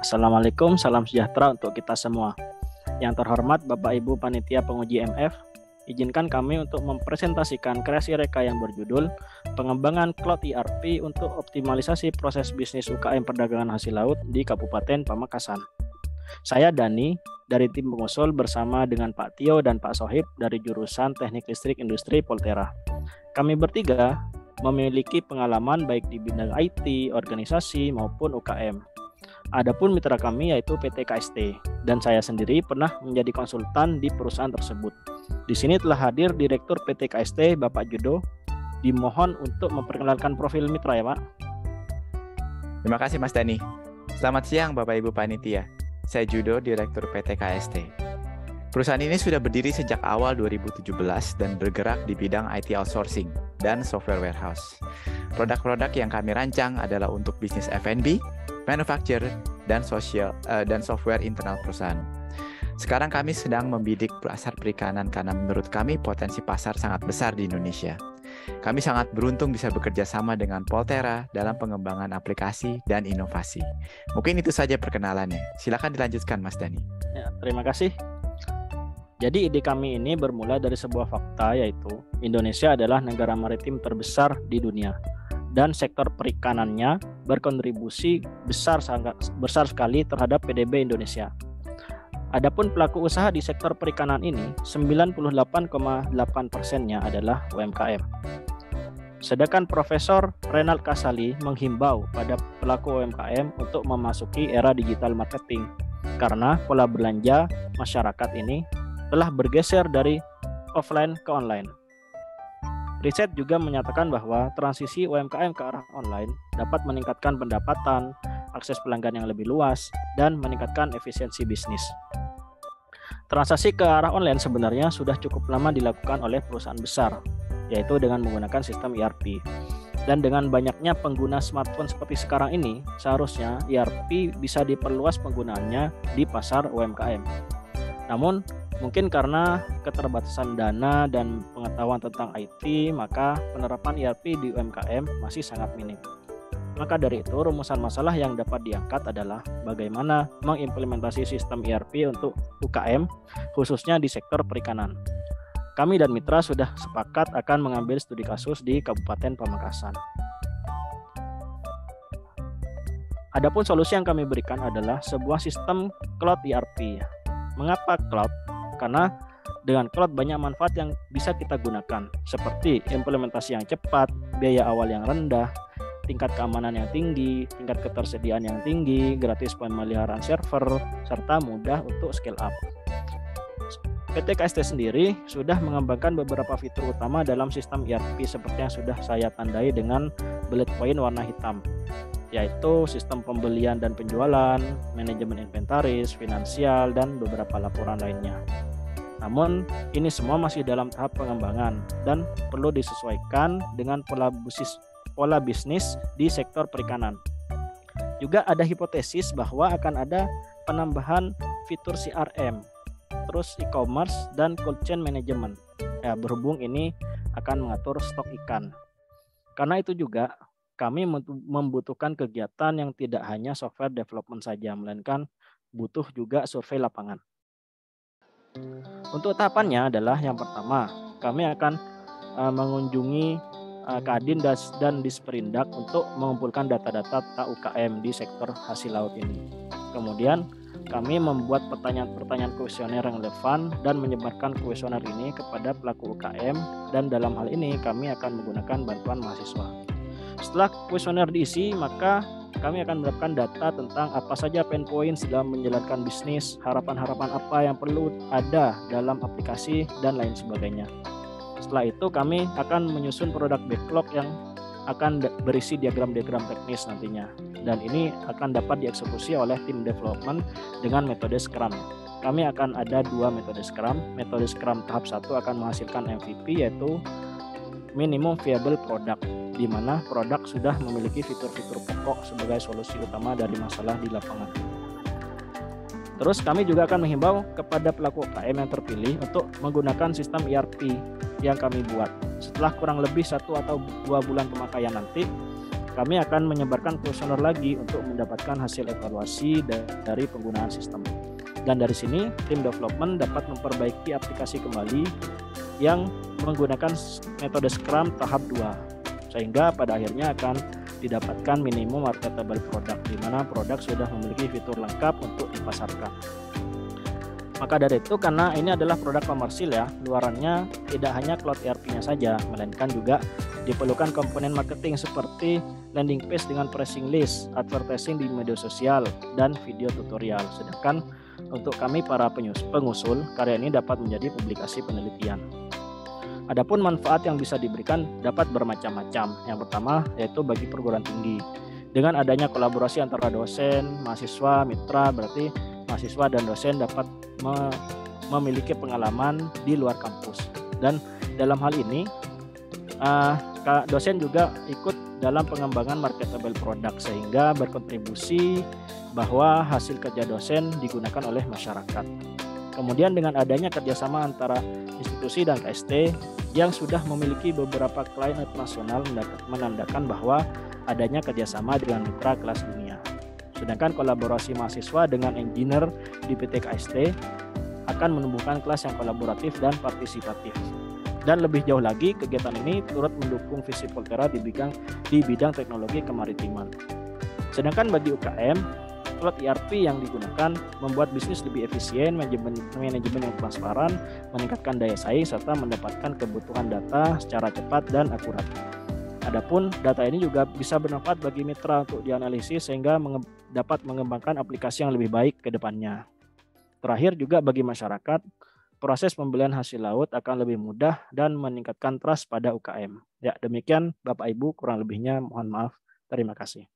Assalamualaikum, salam sejahtera untuk kita semua. Yang terhormat Bapak Ibu Panitia Penguji MF, izinkan kami untuk mempresentasikan kreasi Reka yang berjudul Pengembangan Cloud ERP untuk Optimalisasi Proses Bisnis UKM Perdagangan Hasil Laut di Kabupaten Pamekasan. Saya Dani dari tim pengusul bersama dengan Pak Tio dan Pak Sohib dari jurusan Teknik Listrik Industri Poltera. Kami bertiga memiliki pengalaman baik di bidang IT, organisasi maupun UKM. Adapun mitra kami yaitu PT KST dan saya sendiri pernah menjadi konsultan di perusahaan tersebut. Di sini telah hadir Direktur PT KST Bapak Judo. Dimohon untuk memperkenalkan profil mitra ya Pak. Terima kasih Mas Dani. Selamat siang Bapak Ibu Panitia. Saya Judo, Direktur PT KST. Perusahaan ini sudah berdiri sejak awal 2017 dan bergerak di bidang IT outsourcing dan software warehouse. Produk-produk yang kami rancang adalah untuk bisnis F&B, manufacturer, dan software internal perusahaan. Sekarang kami sedang membidik pasar perikanan karena menurut kami potensi pasar sangat besar di Indonesia. Kami sangat beruntung bisa bekerja sama dengan Poltera dalam pengembangan aplikasi dan inovasi. Mungkin itu saja perkenalannya. Silakan dilanjutkan Mas Dani. Ya, terima kasih. Jadi ide kami ini bermula dari sebuah fakta, yaitu Indonesia adalah negara maritim terbesar di dunia dan sektor perikanannya berkontribusi besar sekali terhadap PDB Indonesia. Adapun pelaku usaha di sektor perikanan ini 98,8%-nya adalah UMKM. Sedangkan Profesor Renald Kasali menghimbau pada pelaku UMKM untuk memasuki era digital marketing karena pola belanja masyarakat ini telah bergeser dari offline ke online. Riset juga menyatakan bahwa transisi UMKM ke arah online dapat meningkatkan pendapatan, akses pelanggan yang lebih luas, dan meningkatkan efisiensi bisnis. Transaksi ke arah online sebenarnya sudah cukup lama dilakukan oleh perusahaan besar, yaitu dengan menggunakan sistem ERP. Dan dengan banyaknya pengguna smartphone seperti sekarang ini, seharusnya ERP bisa diperluas penggunaannya di pasar UMKM. Namun, mungkin karena keterbatasan dana dan pengetahuan tentang IT, maka penerapan ERP di UMKM masih sangat minim. Maka dari itu, rumusan masalah yang dapat diangkat adalah bagaimana mengimplementasi sistem ERP untuk UKM, khususnya di sektor perikanan. Kami dan mitra sudah sepakat akan mengambil studi kasus di Kabupaten Pamekasan. Adapun solusi yang kami berikan adalah sebuah sistem cloud ERP. Mengapa cloud? Karena dengan cloud banyak manfaat yang bisa kita gunakan, seperti implementasi yang cepat, biaya awal yang rendah, tingkat keamanan yang tinggi, tingkat ketersediaan yang tinggi, gratis pemeliharaan server, serta mudah untuk scale up. PT KST sendiri sudah mengembangkan beberapa fitur utama dalam sistem ERP seperti yang sudah saya tandai dengan bullet point warna hitam, yaitu sistem pembelian dan penjualan, manajemen inventaris, finansial, dan beberapa laporan lainnya. Namun, ini semua masih dalam tahap pengembangan dan perlu disesuaikan dengan pola bisnis di sektor perikanan. Juga ada hipotesis bahwa akan ada penambahan fitur CRM, terus e-commerce, dan cold chain management. Ya, berhubung ini akan mengatur stok ikan. Karena itu juga, kami membutuhkan kegiatan yang tidak hanya software development saja, melainkan butuh juga survei lapangan. Untuk tahapannya adalah yang pertama, kami akan mengunjungi Kadin dan Disperindak untuk mengumpulkan data-data UKM di sektor hasil laut ini. Kemudian kami membuat pertanyaan-pertanyaan kuesioner yang relevan dan menyebarkan kuesioner ini kepada pelaku UKM, dan dalam hal ini kami akan menggunakan bantuan mahasiswa. Setelah kuesioner diisi, maka kami akan mendapatkan data tentang apa saja pain points dalam menjalankan bisnis, harapan-harapan apa yang perlu ada dalam aplikasi, dan lain sebagainya. Setelah itu kami akan menyusun produk backlog yang akan berisi diagram-diagram teknis nantinya. Dan ini akan dapat dieksekusi oleh tim development dengan metode Scrum. Kami akan ada dua metode Scrum. Metode Scrum tahap 1 akan menghasilkan MVP, yaitu minimum viable product, di mana produk sudah memiliki fitur-fitur pokok sebagai solusi utama dari masalah di lapangan. Terus kami juga akan menghimbau kepada pelaku UKM yang terpilih untuk menggunakan sistem ERP yang kami buat. Setelah kurang lebih 1 atau 2 bulan pemakaian nanti, kami akan menyebarkan kuesioner lagi untuk mendapatkan hasil evaluasi dari penggunaan sistem. Dan dari sini, tim development dapat memperbaiki aplikasi kembali yang menggunakan metode Scrum tahap 2, sehingga pada akhirnya akan didapatkan minimum marketable product, di mana produk sudah memiliki fitur lengkap untuk dipasarkan. Maka dari itu, karena ini adalah produk komersil ya, luarannya tidak hanya Cloud ERP-nya saja, melainkan juga diperlukan komponen marketing seperti landing page dengan pricing list, advertising di media sosial, dan video tutorial. Sedangkan untuk kami para pengusul, karya ini dapat menjadi publikasi penelitian. Adapun manfaat yang bisa diberikan dapat bermacam-macam. Yang pertama yaitu bagi perguruan tinggi. Dengan adanya kolaborasi antara dosen, mahasiswa, mitra, berarti mahasiswa dan dosen dapat memiliki pengalaman di luar kampus. Dan dalam hal ini, dosen juga ikut dalam pengembangan marketable product, sehingga berkontribusi bahwa hasil kerja dosen digunakan oleh masyarakat. Kemudian dengan adanya kerjasama antara institusi dan KST yang sudah memiliki beberapa klien internasional menandakan bahwa adanya kerjasama dengan mitra kelas dunia. Sedangkan kolaborasi mahasiswa dengan engineer di PT KST akan menumbuhkan kelas yang kolaboratif dan partisipatif. Dan lebih jauh lagi, kegiatan ini turut mendukung visi Volterra di bidang teknologi kemaritiman. Sedangkan bagi UKM, Cloud ERP yang digunakan membuat bisnis lebih efisien, manajemen yang transparan, meningkatkan daya saing, serta mendapatkan kebutuhan data secara cepat dan akurat. Adapun data ini juga bisa bermanfaat bagi mitra untuk dianalisis sehingga dapat mengembangkan aplikasi yang lebih baik ke depannya. Terakhir juga bagi masyarakat, proses pembelian hasil laut akan lebih mudah dan meningkatkan trust pada UKM. Ya, demikian Bapak Ibu, kurang lebihnya mohon maaf. Terima kasih.